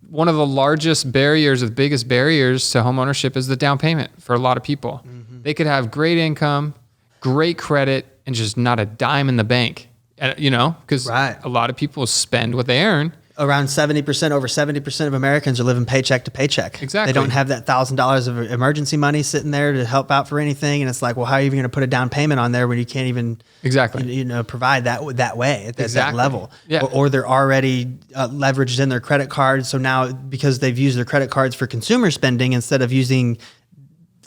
one of the largest barriers, the biggest barriers to home ownership is the down payment for a lot of people. They could have great income, great credit, and just not a dime in the bank, because a lot of people spend what they earn. Around 70%, over 70% of Americans are living paycheck to paycheck. Exactly. They don't have that $1,000 of emergency money sitting there to help out for anything. And it's like, well, how are you even going to put a down payment on there when you can't even provide that way at that level? Yeah. Or they're already leveraged in their credit cards. So now because they've used their credit cards for consumer spending instead of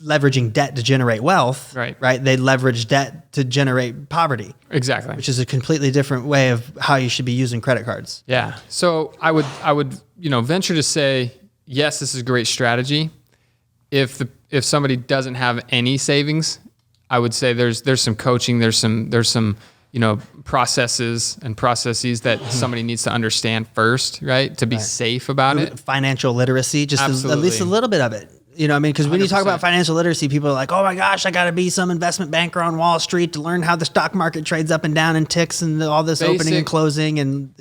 leveraging debt to generate wealth, right? They leverage debt to generate poverty. Exactly. Which is a completely different way of how you should be using credit cards. Yeah. So I would venture to say, yes, this is a great strategy. If somebody doesn't have any savings, I would say there's some coaching, there's some processes that somebody needs to understand first, right? To be safe about it. Financial literacy, just at least a little bit of it. Because when you talk about financial literacy, people are like, oh my gosh, I got to be some investment banker on Wall Street to learn how the stock market trades up and down and ticks and all this opening and closing. And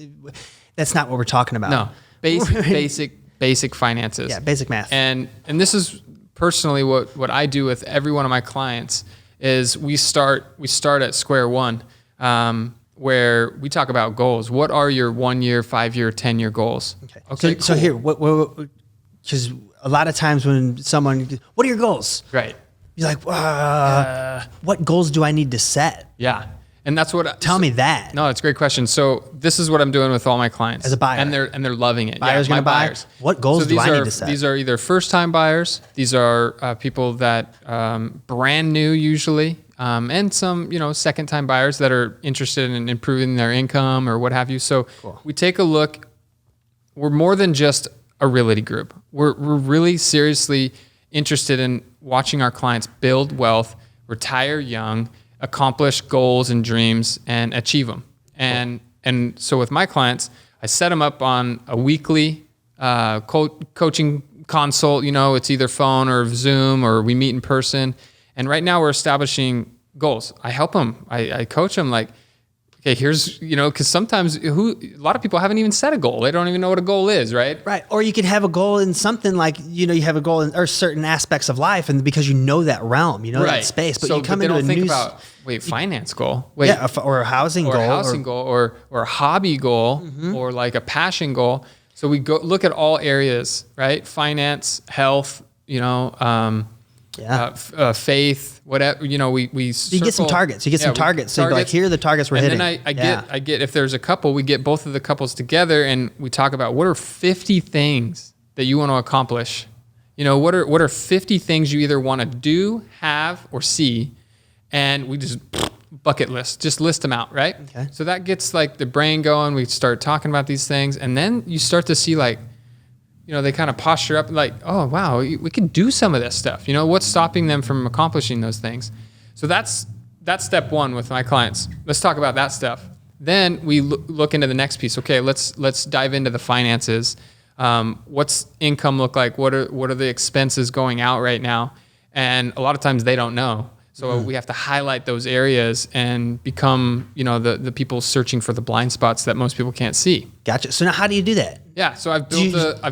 that's not what we're talking about. No, basic finances. Yeah, basic math. And this is personally what I do with every one of my clients is we start at square one, where we talk about goals. What are your 1 year, 5 year, 10-year goals? Okay. So here, because a lot of times when what are your goals? Right. You're like, what goals do I need to set? Yeah. And that's what. Tell me that. No, it's a great question. So this is what I'm doing with all my clients as a buyer, and they're loving it. Buyers going to buy. Buyers. What goals do I need to set? These are either first-time buyers. These are people that brand new usually, and some second-time buyers that are interested in improving their income or what have you. So we take a look. We're more than just a realty group. We're really seriously interested in watching our clients build wealth, retire young, accomplish goals and dreams, and achieve them. And so with my clients, I set them up on a weekly coaching consult. It's either phone or Zoom or we meet in person. And right now we're establishing goals. I help them. I coach them like, okay, here's, because sometimes a lot of people haven't even set a goal. They don't even know what a goal is, right? Right. Or you could have a goal in something like, you have a goal in or certain aspects of life, and because that realm, that space, but you come into a new finance goal. Or a housing goal. Or a hobby goal, or like a passion goal. So we go look at all areas, right? Finance, health, faith, whatever, we you get some targets. So you're like, here are the targets we're hitting. And then I get, if there's a couple, we get both of the couples together and we talk about what are 50 things that you want to accomplish. What are 50 things you either want to do, have, or see, and we just bucket list, just list them out, right? Okay. So that gets like the brain going. We start talking about these things, and then you start to see like, they kind of posture up like, oh, wow, we can do some of this stuff. What's stopping them from accomplishing those things? So that's step one with my clients. Let's talk about that stuff. Then we look into the next piece. Okay, let's dive into the finances. What's income look like? What are the expenses going out right now? And a lot of times they don't know. So we have to highlight those areas and become, the people searching for the blind spots that most people can't see. Gotcha. So now how do you do that? Yeah. So I've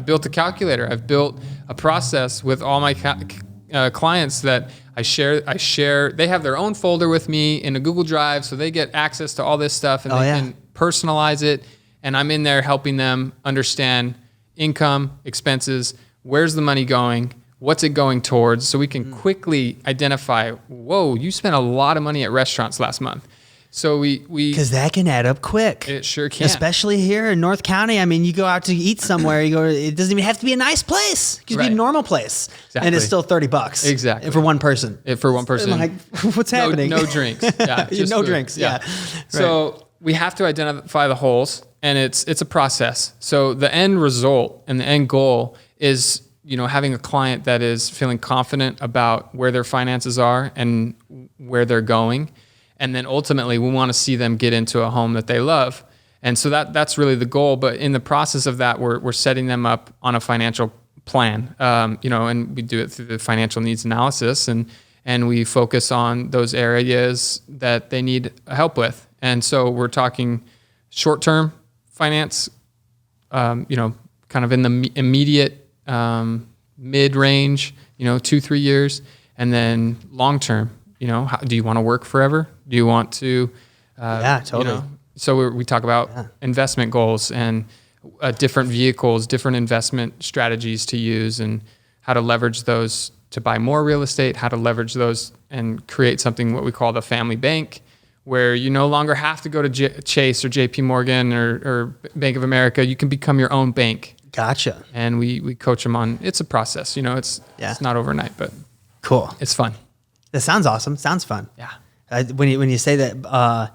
built a calculator. I've built a process with all my clients that I share. They have their own folder with me in a Google Drive, so they get access to all this stuff and they can personalize it. And I'm in there helping them understand income, expenses, where's the money going, what's it going towards, so we can quickly identify, whoa, you spent a lot of money at restaurants last month. So we because that can add up quick. It sure can. Especially here in North County. I mean, you go out to eat somewhere, it doesn't even have to be a nice place. It could be a normal place. Exactly. And it's still $30. Exactly. For one person. For one person. I'm like, what's happening? No drinks. Yeah. Just no food. Drinks. Yeah. Right. So we have to identify the holes, and it's a process. So the end result and the end goal is, having a client that is feeling confident about where their finances are and where they're going. And then ultimately we want to see them get into a home that they love. And so that's really the goal. But in the process of that, we're setting them up on a financial plan, and we do it through the financial needs analysis, and we focus on those areas that they need help with. And so we're talking short-term finance, kind of in the immediate mid range, 2-3 years, and then long term. Do you want to work forever? Do you want to? Totally. So we talk about investment goals and different vehicles, different investment strategies to use, and how to leverage those to buy more real estate, how to leverage those and create something what we call the family bank, where you no longer have to go to Chase or JP Morgan or Bank of America. You can become your own bank. Gotcha. And we coach them on, it's a process, it's not overnight, but cool. It's fun. That sounds awesome. Sounds fun. Yeah. When you say that,